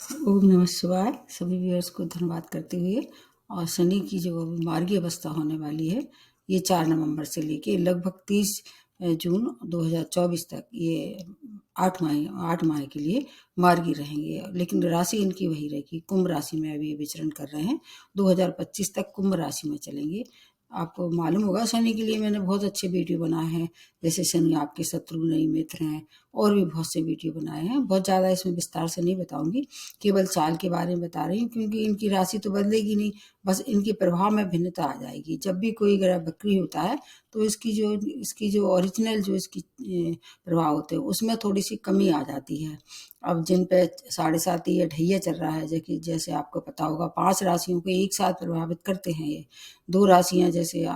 ओम नमः शिवाय। सभी व्यूअर्स को धन्यवाद करते हुए, और शनि की जो मार्गी अवस्था होने वाली है ये 4 नवंबर से लेके लगभग 30 जून 2024 तक, ये 8 माह के लिए मार्गी रहेंगे। लेकिन राशि इनकी वही रहेगी, कुंभ राशि में अभी विचरण कर रहे हैं। 2025 तक कुंभ राशि में चलेंगे। आपको मालूम होगा शनि के लिए मैंने बहुत अच्छे वीडियो बनाए हैं, जैसे शनि आपके शत्रु नहीं मित्र हैं, और भी बहुत से वीडियो बनाए हैं। बहुत ज़्यादा इसमें विस्तार से नहीं बताऊंगी, केवल चाल के बारे में बता रही हूँ, क्योंकि इनकी राशि तो बदलेगी नहीं, बस इनके प्रभाव में भिन्नता आ जाएगी। जब भी कोई ग्रह वक्री होता है तो इसकी जो ओरिजिनल जो इसकी प्रभाव होते हैं उसमें थोड़ी सी कमी आ जाती है। अब जिन पे 7.5 ये ढैया चल रहा है, जैसे आपको पता होगा 5 राशियों को एक साथ प्रभावित करते हैं ये। 2 राशियां जैसे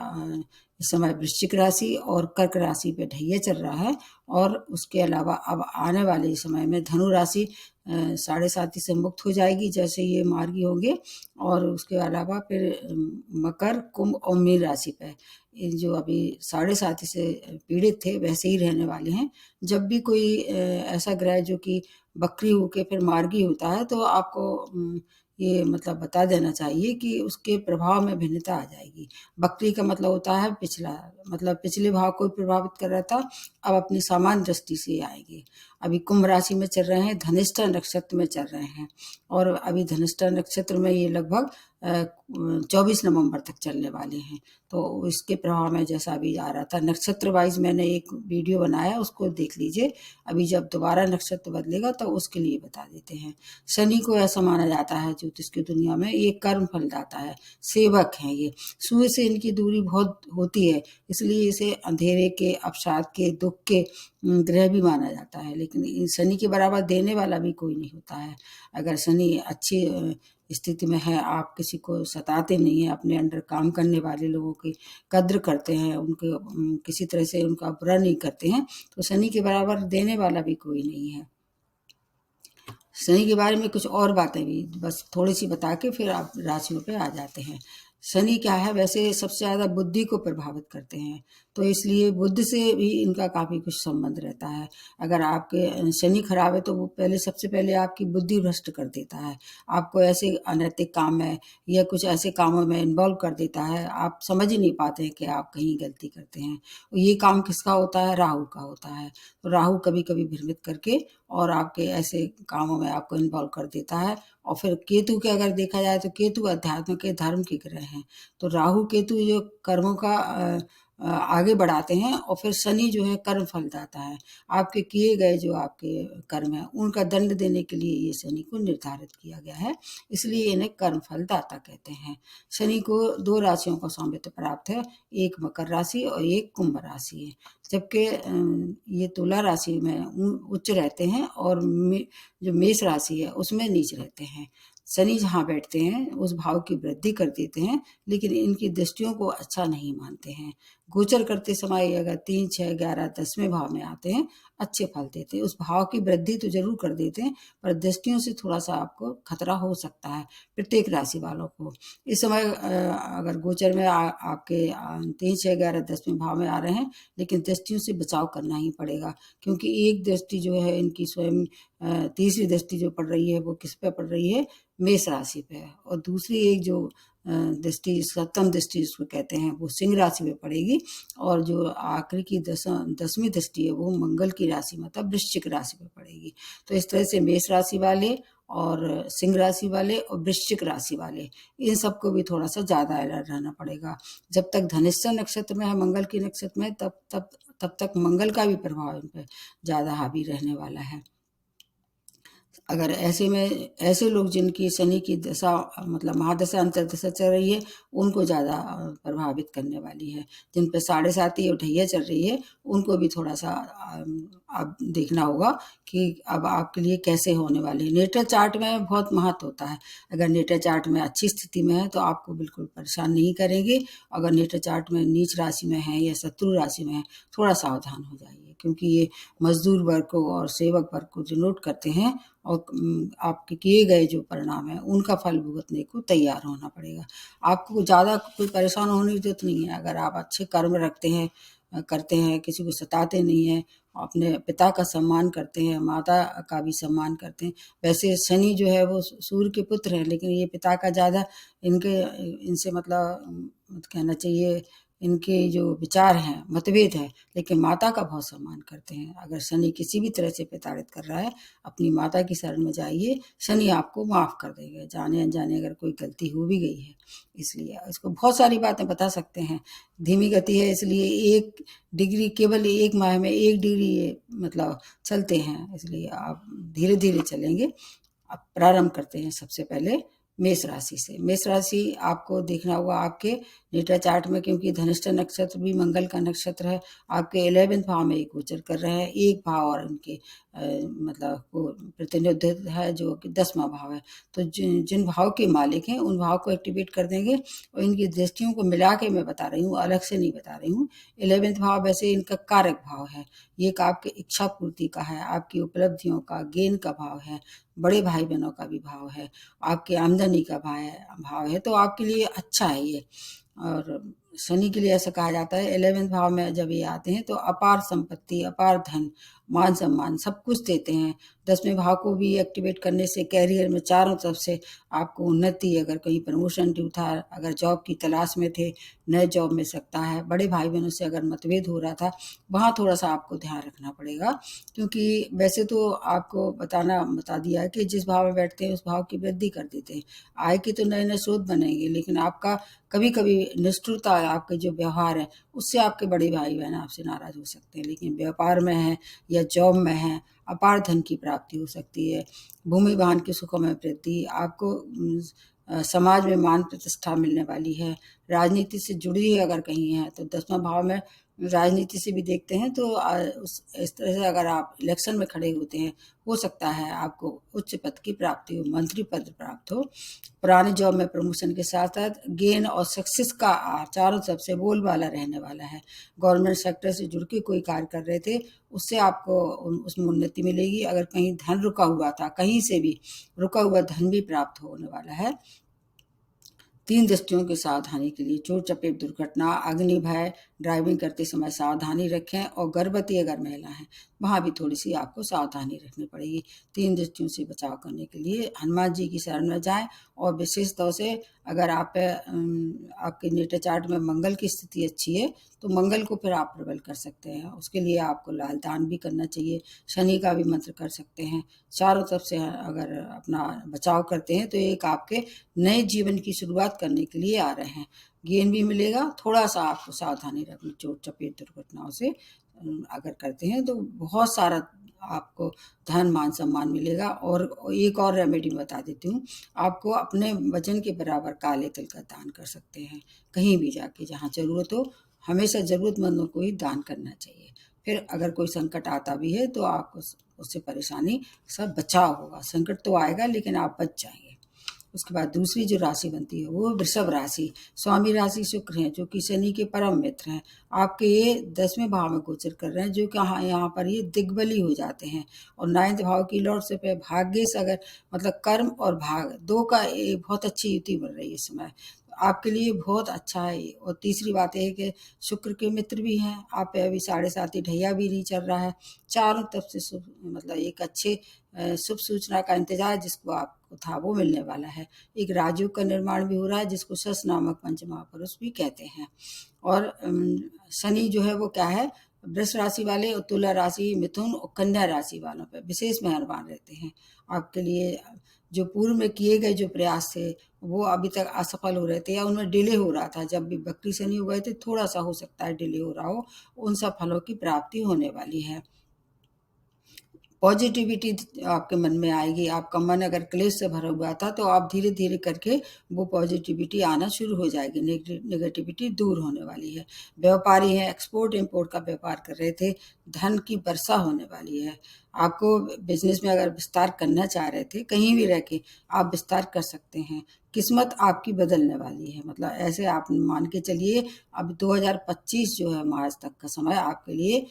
इस समय वृश्चिक राशि और कर्क राशि पे ढैया चल रहा है, और उसके अलावा अब आने वाले समय में धनु राशि 7.5 से मुक्त हो जाएगी जैसे ये मार्गी होंगे। और उसके अलावा फिर मकर, कुंभ और मीन राशि पे ये जो अभी 7.5 से पीड़ित थे वैसे ही रहने वाले हैं। जब भी कोई ऐसा ग्रह जो कि वक्री होके फिर मार्गी होता है तो आपको ये मतलब बता देना चाहिए कि उसके प्रभाव में भिन्नता आ जाएगी। वक्री का मतलब होता है पिछला, मतलब पिछले भाव को प्रभावित कर रहा था, अब अपनी सामान्य दृष्टि से आएंगे। अभी कुंभ राशि में चल रहे हैं, धनिष्ठा नक्षत्र में चल रहे हैं, और अभी धनिष्ठा नक्षत्र में ये लगभग 24 नवंबर तक चलने वाले हैं। तो इसके प्रभाव में जैसा अभी आ रहा था नक्षत्र वाइज मैंने एक वीडियो बनाया, उसको देख लीजिए। अभी जब दोबारा नक्षत्र बदलेगा तो उसके लिए बता देते हैं। शनि को ऐसा माना जाता है ज्योतिष की दुनिया में, ये कर्म फलदाता है, सेवक है ये। सूर्य से इनकी दूरी बहुत होती है, इसलिए इसे अंधेरे के, अवसाद के, दुख के ग्रह भी माना जाता है। लेकिन शनि के बराबर देने वाला भी कोई नहीं होता है। अगर शनि अच्छी स्थिति में है, आप किसी को सताते नहीं हैं, अपने अंडर काम करने वाले लोगों की कद्र करते हैं, उनके किसी तरह से उनका बुरा नहीं करते हैं, तो शनि के बराबर देने वाला भी कोई नहीं है। शनि के बारे में कुछ और बातें भी बस थोड़ी सी बता के फिर आप राशियों पे आ जाते हैं। शनि क्या है, वैसे सबसे ज़्यादा बुद्धि को प्रभावित करते हैं, तो इसलिए बुद्धि से भी इनका काफ़ी कुछ संबंध रहता है। अगर आपके शनि खराब है तो वो सबसे पहले आपकी बुद्धि भ्रष्ट कर देता है, आपको ऐसे अनैतिक काम में या कुछ ऐसे कामों में इन्वॉल्व कर देता है, आप समझ ही नहीं पाते हैं कि आप कहीं गलती करते हैं। ये काम किसका होता है? राहु का होता है। तो राहु कभी कभी भ्रमित करके और आपके ऐसे कामों में आपको इन्वॉल्व कर देता है। और फिर केतु के अगर देखा जाए तो केतु अध्यात्म के, धर्म के ग्रह हैं। तो राहु केतु जो कर्मों का आगे बढ़ाते हैं, और फिर शनि जो है कर्म फलदाता है। आपके किए गए जो आपके कर्म है उनका दंड देने के लिए ये शनि को निर्धारित किया गया है, इसलिए इन्हें कर्म फलदाता कहते हैं। शनि को 2 राशियों का स्वामित्व प्राप्त है, एक मकर राशि और एक कुंभ राशि है। जबकि ये तुला राशि में उच्च रहते हैं, और जो मेष राशि है उसमें नीच रहते हैं। शनि जहाँ बैठते हैं उस भाव की वृद्धि कर देते हैं, लेकिन इनकी दृष्टियों को अच्छा नहीं मानते हैं। गोचर करते समय अगर 3, 6, 11, 10वें भाव में आते हैं अच्छे फल देते हैं, उस भाव की वृद्धि तो जरूर कर देते हैं, पर दृष्टियों से थोड़ा सा आपको खतरा हो सकता है प्रत्येक राशि वालों को। इस समय अगर गोचर में आपके 3, 6, 11, 10वें भाव में आ रहे हैं, लेकिन दृष्टियों से बचाव करना ही पड़ेगा, क्योंकि एक दृष्टि जो है इनकी स्वयं तीसरी दृष्टि जो पड़ रही है वो किस पे पड़ रही है? मेष राशि पे है। और दूसरी एक जो दृष्टि, सप्तम दृष्टि जिसको कहते हैं, वो सिंह राशि पे पड़ेगी। और जो आखिरी की 10वीं दृष्टि है वो मंगल की राशि मतलब वृश्चिक राशि पे पड़ेगी। तो इस तरह से मेष राशि वाले और सिंह राशि वाले और वृश्चिक राशि वाले, इन सबको भी थोड़ा सा ज्यादा अलर्ट रहना पड़ेगा। जब तक धनिष्ठा नक्षत्र में है, मंगल की नक्षत्र में, तब तक मंगल का भी प्रभाव इन पर ज्यादा हावी रहने वाला है। अगर ऐसे में ऐसे लोग जिनकी शनि की दशा मतलब महादशा अंतर्दशा चल रही है, उनको ज़्यादा प्रभावित करने वाली है। जिन पे 7.5 और ढैया चल रही है उनको भी थोड़ा सा अब देखना होगा कि अब आपके लिए कैसे होने वाली है। नेटल चार्ट में बहुत महत्व होता है। अगर नेटल चार्ट में अच्छी स्थिति में है तो आपको बिल्कुल परेशान नहीं करेंगे। अगर नेटल चार्ट में नीच राशि में है या शत्रु राशि में है, थोड़ा सावधान हो जाइए, क्योंकि ये मजदूर वर्ग को और सेवक वर्ग को जो नोट करते हैं, और आपके किए गए जो परिणाम है उनका फल भुगतने को तैयार होना पड़ेगा। आपको ज़्यादा कोई परेशान होने की जरूरत नहीं है। अगर आप अच्छे कर्म रखते हैं, करते हैं, किसी को सताते नहीं हैं, अपने पिता का सम्मान करते हैं, माता का भी सम्मान करते हैं। वैसे शनि जो है वो सूर्य के पुत्र हैं, लेकिन ये पिता का ज़्यादा इनसे मतलब कहना चाहिए, इनके जो विचार हैं मतभेद है, लेकिन माता का बहुत सम्मान करते हैं। अगर शनि किसी भी तरह से प्रताड़ित कर रहा है, अपनी माता की शरण में जाइए, शनि आपको माफ़ कर देगा, जाने अनजाने अगर कोई गलती हो भी गई है। इसलिए इसको बहुत सारी बातें बता सकते हैं। धीमी गति है, इसलिए 1 डिग्री, केवल 1 माह में 1 डिग्री ये मतलब चलते हैं, इसलिए आप धीरे-धीरे चलेंगे। अब प्रारंभ करते हैं सबसे पहले मेष राशि से। मेष राशि आपको देखना होगा आपके नेटा चार्ट में, क्योंकि धनिष्ठा नक्षत्र भी मंगल का नक्षत्र है। आपके 11वें भाव में गोचर कर रहे हैं, एक भाव और उनके मतलब को प्रतिनिधित्व है जो कि 10वां भाव है। तो जिन भाव के मालिक हैं उन भाव को एक्टिवेट कर देंगे, और इनकी दृष्टियों को मिला के मैं बता रही हूँ, अलग से नहीं बता रही हूँ। 11वें भाव वैसे इनका कारक भाव है, ये एक आपके इच्छा पूर्ति का है, आपकी उपलब्धियों का, गेन का भाव है, बड़े भाई बहनों का भी भाव है, आपके आमदनी का भाव है, तो आपके लिए अच्छा है ये। और शनि के लिए ऐसा कहा जाता है 11वें भाव में जब ये आते हैं तो अपार संपत्ति, अपार धन, मान सम्मान सब कुछ देते हैं। 10वें भाव को भी एक्टिवेट करने से कैरियर में चारों तरफ से आपको उन्नति, अगर कहीं प्रमोशन ड्यू था, अगर जॉब की तलाश में थे, नए जॉब मिल सकता है। बड़े भाई बहनों से अगर मतभेद हो रहा था, वहाँ थोड़ा सा आपको ध्यान रखना पड़ेगा, क्योंकि वैसे तो आपको बता दिया है कि जिस भाव में बैठते हैं उस भाव की वृद्धि कर देते हैं। आय के तो नए नए स्रोत बनेंगे, लेकिन आपका कभी कभी निष्ठुरता, आपके जो व्यवहार है उससे आपके बड़े भाई बहन आपसे नाराज हो सकते हैं। लेकिन व्यापार में है या जॉब में है, अपार धन की प्राप्ति हो सकती है, भूमि वाहन के सुखों में वृद्धि, आपको समाज में मान प्रतिष्ठा मिलने वाली है। राजनीति से जुड़ी है अगर कहीं है तो 10वां भाव में राजनीति से भी देखते हैं, तो इस तरह से अगर आप इलेक्शन में खड़े होते हैं, हो सकता है आपको उच्च पद की प्राप्ति हो, मंत्री पद प्राप्त हो। पुराने जॉब में प्रमोशन के साथ साथ गेन और सक्सेस का चारों तरफ से बोलबाला रहने वाला है। गवर्नमेंट सेक्टर से जुड़ के कोई कार्य कर रहे थे, उससे आपको उसमें उन्नति मिलेगी। अगर कहीं धन रुका हुआ था, कहीं से भी रुका हुआ धन भी प्राप्त होने वाला है। 3 दृष्टियों की सावधानी के लिए चोट चपेट, दुर्घटना, अग्नि भय, ड्राइविंग करते समय सावधानी रखें, और गर्भवती अगर महिला है वहाँ भी थोड़ी सी आपको सावधानी रखनी पड़ेगी। 3 दृष्टियों से बचाव करने के लिए हनुमान जी की शरण में जाएं, और विशेष तौर से अगर आपके नेटा चार्ट में मंगल की स्थिति अच्छी है तो मंगल को फिर आप प्रबल कर सकते हैं। उसके लिए आपको लाल दान भी करना चाहिए, शनि का भी मंत्र कर सकते हैं। चारों तरफ से अगर अपना बचाव करते हैं तो एक आपके नए जीवन की शुरुआत करने के लिए आ रहे हैं। गेन भी मिलेगा, थोड़ा सा आपको सावधानी रखनी चोट चपेट दुर्घटनाओं से अगर करते हैं तो बहुत सारा आपको धन मान सम्मान मिलेगा। और एक और रेमेडी बता देती हूँ, आपको अपने वजन के बराबर काले तिल का दान कर सकते हैं। कहीं भी जाके जहाँ ज़रूरत हो, हमेशा ज़रूरतमंदों को ही दान करना चाहिए। फिर अगर कोई संकट आता भी है तो आपको उससे परेशानी सब बचाव होगा। संकट तो आएगा लेकिन आप बच जाएंगे। उसके बाद दूसरी जो राशि बनती है वो वृषभ राशि। स्वामी राशि शुक्र हैं, जो कि शनि के परम मित्र हैं। आपके ये 10वें भाव में गोचर कर रहे हैं, जो कि यहाँ पर ये दिग्बली हो जाते हैं। और 9वें भाव की लॉर्डशिप है भाग्य से, अगर मतलब कर्म और भाग दो का एक बहुत अच्छी युति बन रही है इस समय, आपके लिए बहुत अच्छा है। और तीसरी बात यह है कि शुक्र के मित्र भी हैं आप पे, अभी 7.5 ढैया भी नहीं चल रहा है। चारों तरफ से मतलब एक अच्छे शुभ सूचना का इंतजार जिसको आपको था वो मिलने वाला है। एक राजयोग का निर्माण भी हो रहा है, जिसको सस नामक पंच महापुरुष भी कहते हैं। और शनि जो है वो क्या है, वृष राशि वाले और तुला राशि, मिथुन और कन्या राशि वालों पर विशेष मेहरबान रहते हैं। आपके लिए जो पूर्व में किए गए जो प्रयास थे वो अभी तक असफल हो रहे थे या उनमें डिले हो रहा था, जब भी वक्री शनि हो गए थे थोड़ा सा हो सकता है डिले हो रहा हो, उन सब फलों की प्राप्ति होने वाली है। पॉजिटिविटी आपके मन में आएगी। आपका मन अगर क्लेश से भरा हुआ था तो आप धीरे धीरे करके वो पॉजिटिविटी आना शुरू हो जाएगी, नेगेटिविटी दूर होने वाली है। व्यापारी हैं, एक्सपोर्ट इंपोर्ट का व्यापार कर रहे थे, धन की वर्षा होने वाली है। आपको बिजनेस में अगर विस्तार करना चाह रहे थे, कहीं भी रह के आप विस्तार कर सकते हैं। किस्मत आपकी बदलने वाली है, मतलब ऐसे आप मान के चलिए अब 2025 जो है मार्च तक का समय आपके लिए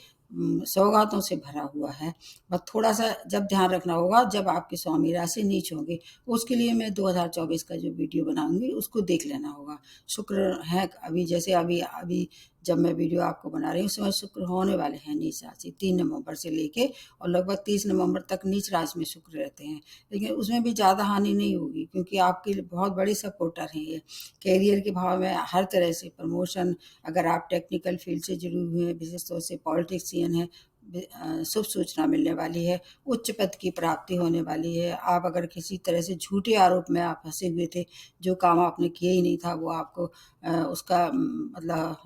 सौगातों से भरा हुआ है। बस थोड़ा सा जब ध्यान रखना होगा, जब आपके स्वामी राशि नीच होंगे, उसके लिए मैं 2024 का जो वीडियो बनाऊंगी उसको देख लेना होगा। शुक्र है अभी जैसे अभी अभी जब मैं वीडियो आपको बना रही हूँ उस समय शुक्र होने वाले हैं नीच राशि 3 नवंबर से लेके और लगभग 30 नवंबर तक नीच राशि में शुक्र रहते हैं। लेकिन उसमें भी ज़्यादा हानि नहीं होगी क्योंकि आपके लिए बहुत बड़ी सपोर्टर हैं ये। कैरियर के भाव में हर तरह से प्रमोशन, अगर आप टेक्निकल फील्ड से जुड़े हुए हैं, विशेष तौर से पॉलिटिशियन हैं, शुभ सूचना मिलने वाली है, उच्च पद की प्राप्ति होने वाली है। आप अगर किसी तरह से झूठे आरोप में आप फंसे हुए थे, जो काम आपने किया ही नहीं था वो आपको उसका मतलब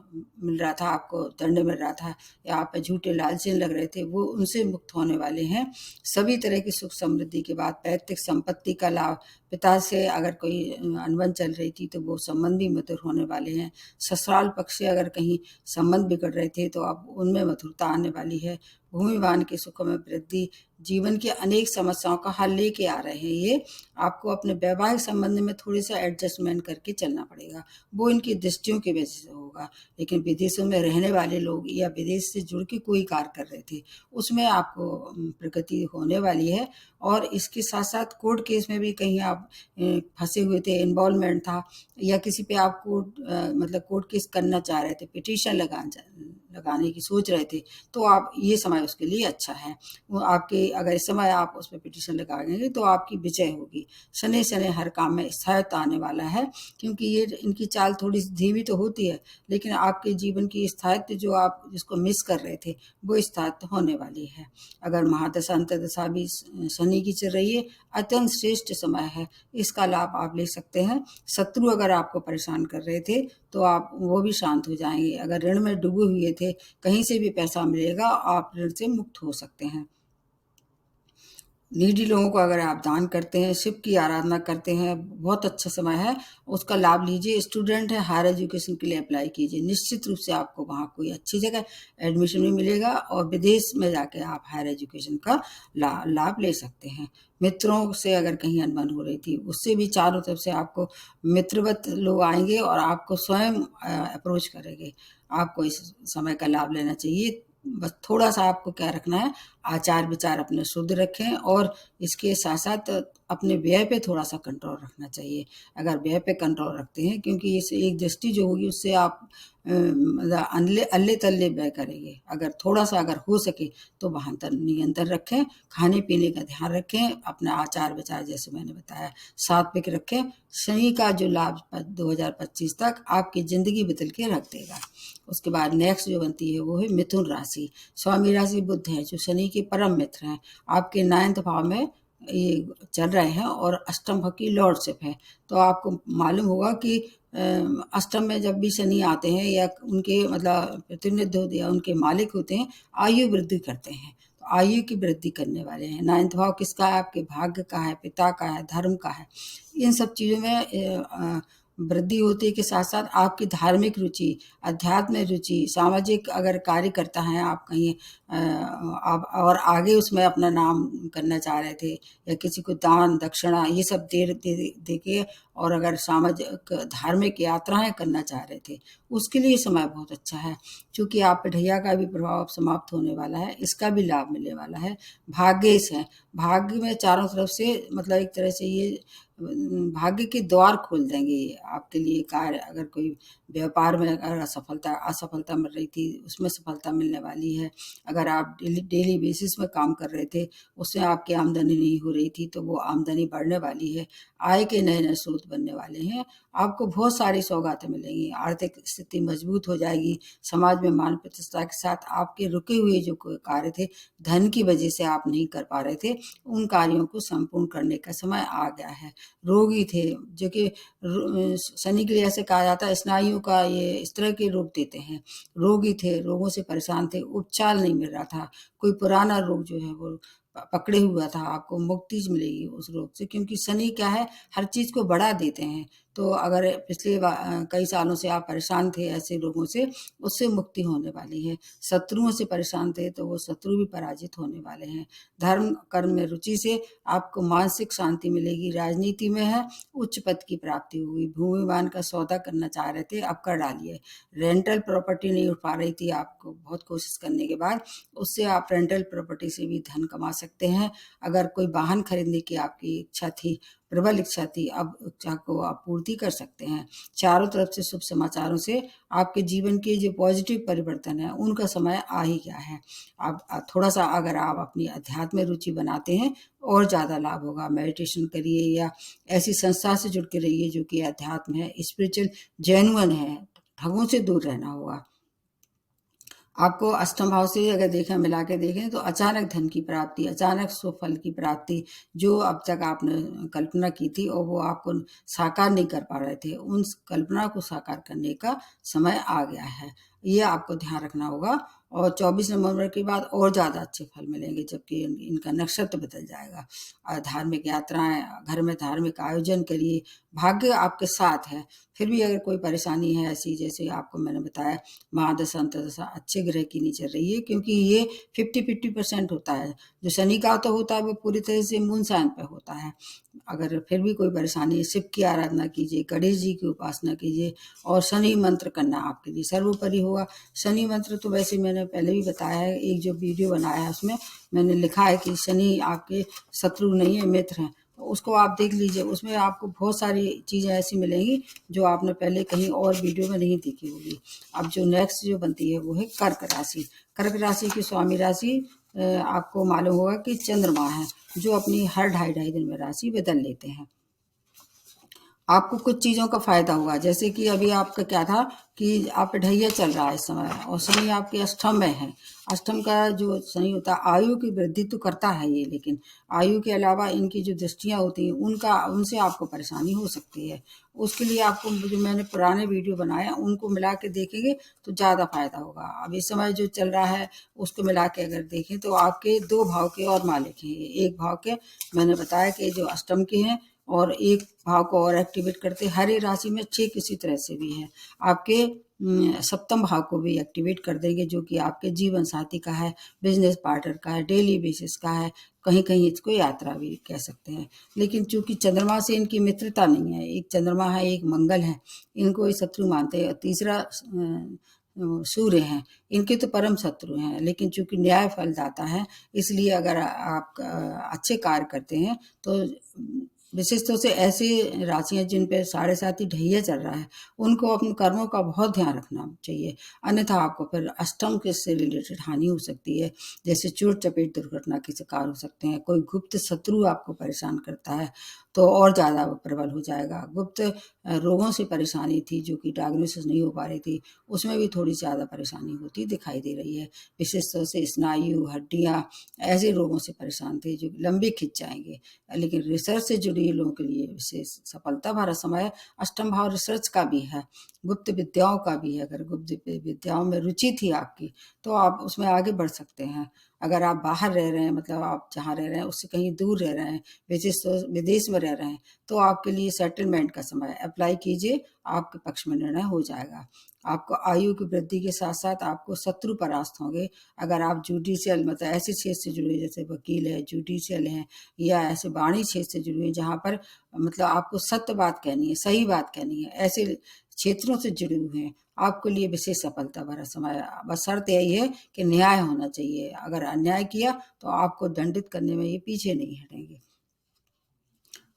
मिल रहा था, आपको दंड मिल रहा था या आप पे झूठे लालचन लग रहे थे, वो उनसे मुक्त होने वाले हैं। सभी तरह की सुख समृद्धि के बाद पैतृक संपत्ति का लाभ, पिता से अगर कोई अनबन चल रही थी तो वो संबंध भी मधुर होने वाले हैं। ससुराल पक्ष से अगर कहीं संबंध बिगड़ रहे थे तो अब उनमें मधुरता आने वाली है। भूमिवान के सुखों में वृद्धि, जीवन की अनेक समस्याओं का हल लेके आ रहे हैं ये। आपको अपने वैवाहिक संबंध में थोड़ी सा एडजस्टमेंट करके चलना पड़ेगा, वो इनकी दृष्टियों की वजह से होगा। लेकिन विदेशों में रहने वाले लोग या विदेश से जुड़ के कोई कार्य कर रहे थे उसमें आपको प्रगति होने वाली है। और इसके साथ साथ कोर्ट केस में भी कहीं आप फंसे हुए थे, इन्वॉल्वमेंट था या किसी पे आप मतलब कोर्ट केस करना चाह रहे थे, पिटीशन लगाने की सोच रहे थे, तो आप ये समय उसके लिए अच्छा है। वो आपके अगर इस समय आप उस पर पिटीशन लगाएंगे तो आपकी विजय होगी। शनि शनि हर काम में स्थायित्व आने वाला है क्योंकि ये इनकी चाल थोड़ी सी धीमी तो होती है लेकिन आपके जीवन की स्थायित्व जो आप जिसको मिस कर रहे थे वो स्थायित्व होने वाली है। अगर महादशा अंतर्दशा भी शनि की चल रही है, अत्यंत श्रेष्ठ समय है, इसका लाभ आप ले सकते हैं। शत्रु अगर आपको परेशान कर रहे थे तो आप वो भी शांत हो जाएंगे। अगर ऋण में डूबे हुए थे, कहीं से भी पैसा मिलेगा, आप ऋण से मुक्त हो सकते हैं। नीडी लोगों को अगर आप दान करते हैं, शिव की आराधना करते हैं, बहुत अच्छा समय है, उसका लाभ लीजिए। स्टूडेंट है, हायर एजुकेशन के लिए अप्लाई कीजिए, निश्चित रूप से आपको वहाँ कोई अच्छी जगह एडमिशन भी मिलेगा और विदेश में जाके आप हायर एजुकेशन का लाभ ले सकते हैं। मित्रों से अगर कहीं अनबन हो रही थी उससे भी चारों तरफ से आपको मित्रवत लोग आएंगे और आपको स्वयं अप्रोच करेंगे। आपको इस समय का लाभ लेना चाहिए। बस थोड़ा सा आपको क्या रखना है, आचार विचार अपने शुद्ध रखें और इसके साथ साथ अपने व्यय पे थोड़ा सा कंट्रोल रखना चाहिए। अगर व्यय पे कंट्रोल रखते हैं, क्योंकि इस एक दृष्टि जो होगी उससे आप मतलब अल्ले तल्ले व्यय करेंगे। अगर थोड़ा सा अगर हो सके तो वहाँ तक नियंत्रण रखें, खाने पीने का ध्यान रखें, अपना आचार विचार जैसे मैंने बताया सात्विक रखें। शनि का जो लाभ 2025 तक आपकी जिंदगी बदल के रख देगा। उसके बाद नेक्स्ट जो बनती है वो है मिथुन राशि। स्वामी राशि बुध है जो शनि के परम मित्र हैं, आपके 9th भाव में ये चल रहे हैं और अष्टम भाव की लॉर्डशिप है। तो आपको मालूम होगा कि अष्टम में जब भी शनि आते हैं या उनके मतलब प्रतिनिधि होते हैं, उनके मालिक होते हैं, आयु वृद्धि करते हैं, तो आयु की वृद्धि करने वाले हैं। 9th भाव किसका है? आपके भाग्य का है, पिता का है, धर्म का है। इन सब चीज़ों में वृद्धि होती है के साथ साथ आपकी धार्मिक रुचि, अध्यात्म रुचि, सामाजिक अगर कार्य करता है आप कहीं आप और आगे उसमें अपना नाम करना चाह रहे थे या किसी को दान दक्षिणा ये सब दे के और अगर सामाजिक धार्मिक यात्राएं करना चाह रहे थे उसके लिए समय बहुत अच्छा है। क्योंकि आप पे ढैया का भी प्रभाव समाप्त होने वाला है, इसका भी लाभ मिलने वाला है। भाग्येश है, भाग्य में चारों तरफ से मतलब एक तरह से ये भाग्य के द्वार खोल देंगे ये आपके लिए। कार्य अगर कोई व्यापार में अगर असफलता मिल रही थी उसमें सफलता मिलने वाली है। अगर आप डेली बेसिस में काम कर रहे थे उससे आपकी आमदनी नहीं हो रही थी तो वो आमदनी बढ़ने वाली है। आय के नए नए स्रोत बनने वाले हैं, आपको बहुत सारी सौगातें मिलेंगी, आर्थिक स्थिति मजबूत हो जाएगी। समाज में मान प्रतिष्ठा के साथ आपके रुके हुए जो कोई कार्य थे, धन की वजह से आप नहीं कर पा रहे थे, उन कार्यों को संपूर्ण करने का समय आ गया है। रोगी थे जो कि शनि के लिए ऐसे कहा जाता है स्नायुओं का ये इस तरह के रोग देते हैं। रोगी थे, रोगों से परेशान थे, उपचार नहीं मिल रहा था, कोई पुराना रोग जो है वो पकड़े हुआ था, आपको मुक्ति मिलेगी उस रोग से। क्योंकि शनि क्या है, हर चीज को बढ़ा देते हैं। तो अगर पिछले कई सालों से आप परेशान थे ऐसे रोगों से, उससे मुक्ति होने वाली है। शत्रुओं से परेशान थे तो वो शत्रु भी पराजित होने वाले हैं। धर्म कर्म में रुचि से आपको मानसिक शांति मिलेगी। राजनीति में है, उच्च पद की प्राप्ति होगी। भूमिवान का सौदा करना चाह रहे थे, अब कर डालिए। रेंटल प्रॉपर्टी नहीं उठ पा रही थी, आपको बहुत कोशिश करने के बाद उससे आप रेंटल प्रॉपर्टी से भी धन कमा सकते हैं। अगर कोई वाहन खरीदने की आपकी इच्छा थी, प्रबल इच्छा थी, अब इच्छा को आप पूर्ति कर सकते हैं। चारों तरफ से शुभ समाचारों से आपके जीवन के जो पॉजिटिव परिवर्तन है उनका समय आ ही गया है। अब थोड़ा सा अगर आप अपनी अध्यात्म में रुचि बनाते हैं और ज़्यादा लाभ होगा। मेडिटेशन करिए या ऐसी संस्था से जुड़ के रहिए जो कि अध्यात्म है, स्पिरिचुअल, जेन्युइन है। ठगों से दूर रहना होगा। आपको अष्टम भाव से अगर देखें, मिला के देखें तो अचानक धन की प्राप्ति, अचानक सुफल की प्राप्ति, जो अब तक आपने कल्पना की थी और वो आपको साकार नहीं कर पा रहे थे, उन कल्पना को साकार करने का समय आ गया है। ये आपको ध्यान रखना होगा। और 24 नवंबर के बाद और ज़्यादा अच्छे फल मिलेंगे, जबकि इनका नक्षत्र बदल जाएगा। धार्मिक यात्राएं, घर में धार्मिक आयोजन करिए, भाग्य आपके साथ है। फिर भी अगर कोई परेशानी है ऐसी, जैसे आपको मैंने बताया महादशा अंतर्दशा अच्छे ग्रह की नहीं चल रही है, क्योंकि ये 50-50% होता है। जो शनि का तो होता है वो पूरी तरह से मून साइन पे होता है। अगर फिर भी कोई परेशानी है, शिव की आराधना कीजिए, गणेश जी की उपासना कीजिए और शनि मंत्र करना आपके लिए सर्वोपरि होगा। शनि मंत्र तो वैसे मैंने पहले भी बताया है, एक जो वीडियो बनाया है उसमें मैंने लिखा है कि शनि आपके शत्रु नहीं है, मित्र हैं। उसको आप देख लीजिए, उसमें आपको बहुत सारी चीज़ें ऐसी मिलेंगी जो आपने पहले कहीं और वीडियो में नहीं देखी होगी। अब जो नेक्स्ट जो बनती है वो है कर्क राशि। कर्क राशि की स्वामी राशि आपको मालूम होगा कि चंद्रमा है, जो अपनी हर 2.5 दिन में राशि बदल लेते हैं। आपको कुछ चीज़ों का फायदा होगा, जैसे कि अभी आपका क्या था कि आप ढैया चल रहा है इस समय और शनि आपके अष्टम में है। अष्टम का जो शनि होता है आयु की वृद्धि तो करता है ये, लेकिन आयु के अलावा इनकी जो दृष्टियां होती हैं उनसे आपको परेशानी हो सकती है। उसके लिए आपको जो मैंने पुराने वीडियो बनाए उनको मिला के देखेंगे तो ज़्यादा फायदा होगा। अब इस समय जो चल रहा है उसको मिला के अगर देखें तो आपके 2 भाव के और मालिक हैं। एक भाव के मैंने बताया कि जो अष्टम के हैं, और एक भाव को और एक्टिवेट करते हर एक राशि में 6 किसी तरह से भी है। आपके सप्तम भाव को भी एक्टिवेट कर देंगे, जो कि आपके जीवन साथी का है, बिजनेस पार्टनर का है, डेली बेसिस का है, कहीं कहीं इसको यात्रा भी कह सकते हैं। लेकिन चूंकि चंद्रमा से इनकी मित्रता नहीं है, एक चंद्रमा है एक मंगल है, इनको ही शत्रु मानते हैं। तीसरा सूर्य हैं, इनके तो परम शत्रु हैं, लेकिन चूंकि न्याय फलदाता है इसलिए अगर आप अच्छे कार्य करते हैं तो विशेष तौर से ऐसी राशियां जिन पे 7.5 ढैया चल रहा है उनको अपने कर्मों का बहुत ध्यान रखना चाहिए, अन्यथा आपको फिर अष्टम के से रिलेटेड हानि हो सकती है। जैसे चोट चपेट दुर्घटना के शिकार हो सकते हैं, कोई गुप्त शत्रु आपको परेशान करता है तो और ज़्यादा प्रबल हो जाएगा। गुप्त रोगों से परेशानी थी जो कि डायग्नोसिस नहीं हो पा रही थी, उसमें भी थोड़ी ज़्यादा परेशानी होती दिखाई दे रही है। विशेष तौर से स्नायु, हड्डियाँ, ऐसे रोगों से परेशान थे जो लंबी खिंच जाएंगे। लेकिन रिसर्च से जुड़े लोगों के लिए विशेष सफलता भरा समय। अष्टम भाव रिसर्च का भी है, गुप्त विद्याओं का भी है। अगर गुप्त विद्याओं में रुचि थी आपकी तो आप उसमें आगे बढ़ सकते हैं। अगर आप बाहर रह रहे हैं, मतलब आप जहाँ रह रहे हैं उससे कहीं दूर रह रहे हैं, विशेष विदेश में रह रहे हैं, तो आपके लिए सेटलमेंट का समय। अप्लाई कीजिए, आपके पक्ष में निर्णय हो जाएगा। आपको आयु की वृद्धि के साथ साथ आपको शत्रु परास्त होंगे। अगर आप जुडिशियल, मतलब ऐसे क्षेत्र से जुड़े जैसे वकील है, जुडिशियल है, या ऐसे वाणी क्षेत्र से जुड़े जहाँ पर मतलब आपको सत्य बात कहनी है, सही बात कहनी है, ऐसे क्षेत्रों से जुड़े हुए हैं, आपके लिए विशेष सफलता भरा समय। बस शर्त यही है कि न्याय होना चाहिए। अगर अन्याय किया तो आपको दंडित करने में ये पीछे नहीं हटेंगे।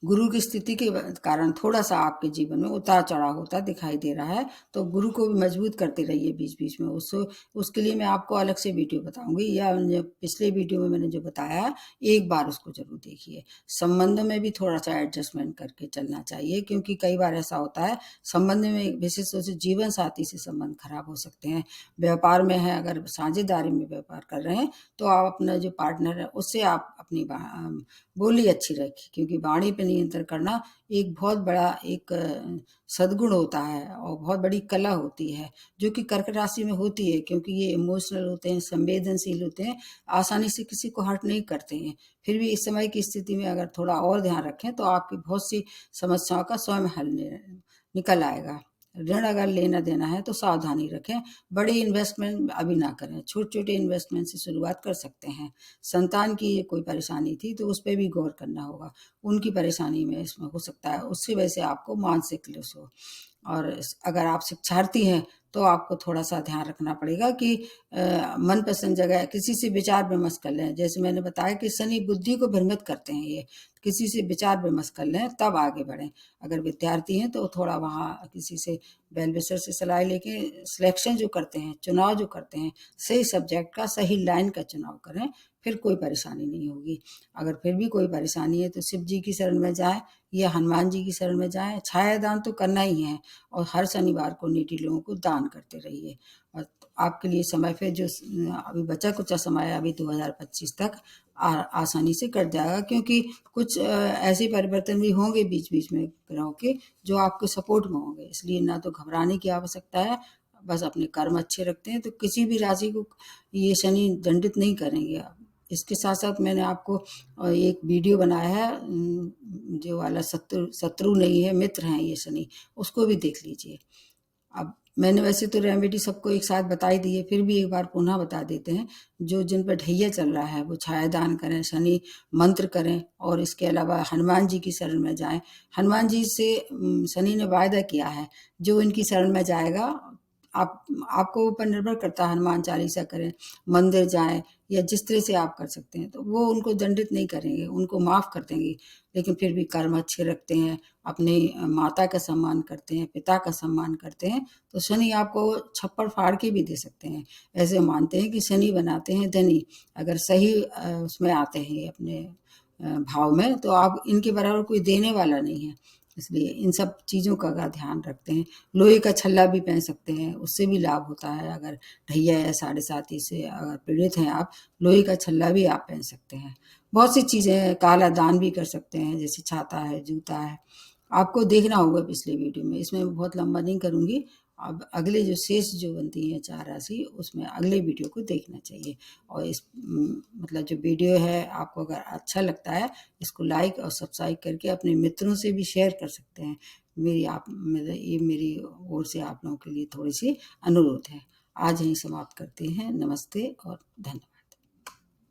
गुरु की स्थिति के कारण थोड़ा सा आपके जीवन में उतार चढ़ाव होता दिखाई दे रहा है, तो गुरु को भी मजबूत करते रहिए बीच बीच में। उसके लिए मैं आपको अलग से वीडियो बताऊंगी, या पिछले वीडियो में मैंने जो बताया है एक बार उसको जरूर देखिए। संबंधों में भी थोड़ा सा एडजस्टमेंट करके चलना चाहिए, क्योंकि कई बार ऐसा होता है संबंध में, विशेष रूप से जीवन साथी से संबंध खराब हो सकते हैं। व्यापार में है, अगर साझेदारी में व्यापार कर रहे हैं तो आप अपना जो पार्टनर है उससे आप अपनी बोली अच्छी रखी, क्योंकि वाणी पे नियंत्रण करना एक बहुत बड़ा एक सद्गुण होता है और बहुत बड़ी कला होती है, जो कि कर्क राशि में होती है, क्योंकि ये इमोशनल होते हैं, संवेदनशील होते हैं, आसानी से किसी को हर्ट नहीं करते हैं। फिर भी इस समय की स्थिति में अगर थोड़ा और ध्यान रखें तो आपकी बहुत सी समस्याओं का स्वयं हल निकल आएगा। ऋण अगर लेना देना है तो सावधानी रखें, बड़ी इन्वेस्टमेंट अभी ना करें, छोटे छोटे इन्वेस्टमेंट से शुरुआत कर सकते हैं। संतान की कोई परेशानी थी तो उस पर भी गौर करना होगा, उनकी परेशानी में इसमें हो सकता है उसकी वजह से आपको मानसिक क्लेश हो। और अगर आप शिक्षार्थी हैं तो आपको थोड़ा सा ध्यान रखना पड़ेगा कि मनपसंद जगह किसी से विचार विमर्श कर लें। जैसे मैंने बताया कि शनि बुद्धि को भ्रमित करते हैं, ये किसी से विचार विमर्श कर लें तब आगे बढ़ें। अगर विद्यार्थी हैं तो थोड़ा वहाँ किसी से वेल विशर से सलाह लेके सिलेक्शन जो करते हैं, चुनाव जो करते हैं, सही सब्जेक्ट का सही लाइन का चुनाव करें, फिर कोई परेशानी नहीं होगी। अगर फिर भी कोई परेशानी है तो शिव जी की शरण में जाएं या हनुमान जी की शरण में जाएं। छाया दान तो करना ही है और हर शनिवार को नीडी लोगों को दान करते रहिए। और आपके लिए समय फिर जो अभी बचा कुचा समय है अभी 2025 तक आसानी से कट जाएगा, क्योंकि कुछ ऐसे परिवर्तन भी होंगे बीच बीच में ग्रहों के जो आपको सपोर्ट में होंगे। इसलिए ना तो घबराने की आवश्यकता है, बस अपने कर्म अच्छे रखते हैं तो किसी भी राशि को ये शनि दंडित नहीं करेंगे आप। इसके साथ साथ मैंने आपको एक वीडियो बनाया है, जो वाला शत्रु शत्रु नहीं है मित्र हैं ये शनि, उसको भी देख लीजिए। अब मैंने वैसे तो रेमेडी सबको एक साथ बता ही दी है, फिर भी एक बार पुनः बता देते हैं। जो जिन पर ढैया चल रहा है वो छायादान करें, शनि मंत्र करें और इसके अलावा हनुमान जी की शरण में जाएं। हनुमान जी से शनि ने वायदा किया है, जो इनकी शरण में जाएगा आपको ऊपर निर्भर करता है, हनुमान चालीसा करें, मंदिर जाएं या जिस तरह से आप कर सकते हैं, तो वो उनको दंडित नहीं करेंगे, उनको माफ़ कर देंगे। लेकिन फिर भी कर्म अच्छे रखते हैं, अपने माता का सम्मान करते हैं, पिता का सम्मान करते हैं, तो शनि आपको छप्पर फाड़ के भी दे सकते हैं। ऐसे मानते हैं कि शनि बनाते हैं धनी, अगर सही उसमें आते हैं अपने भाव में, तो आप इनके बराबर कोई देने वाला नहीं है। इसलिए इन सब चीज़ों का अगर ध्यान रखते हैं, लोहे का छल्ला भी पहन सकते हैं, उससे भी लाभ होता है। अगर ढैया या साढ़े साती से अगर पीड़ित हैं आप, लोहे का छल्ला भी आप पहन सकते हैं। बहुत सी चीज़ें हैं, काला दान भी कर सकते हैं, जैसे छाता है, जूता है। आपको देखना होगा पिछले वीडियो में, इसमें बहुत लंबा नहीं करूँगी। अब अगले जो शेष जो बनती हैं 4 राशि, उसमें अगले वीडियो को देखना चाहिए। और इस मतलब जो वीडियो है आपको अगर अच्छा लगता है, इसको लाइक और सब्सक्राइब करके अपने मित्रों से भी शेयर कर सकते हैं। ये मेरी ओर से आप लोगों के लिए थोड़ी सी अनुरोध है। आज यहीं समाप्त करते हैं। नमस्ते और धन्यवाद।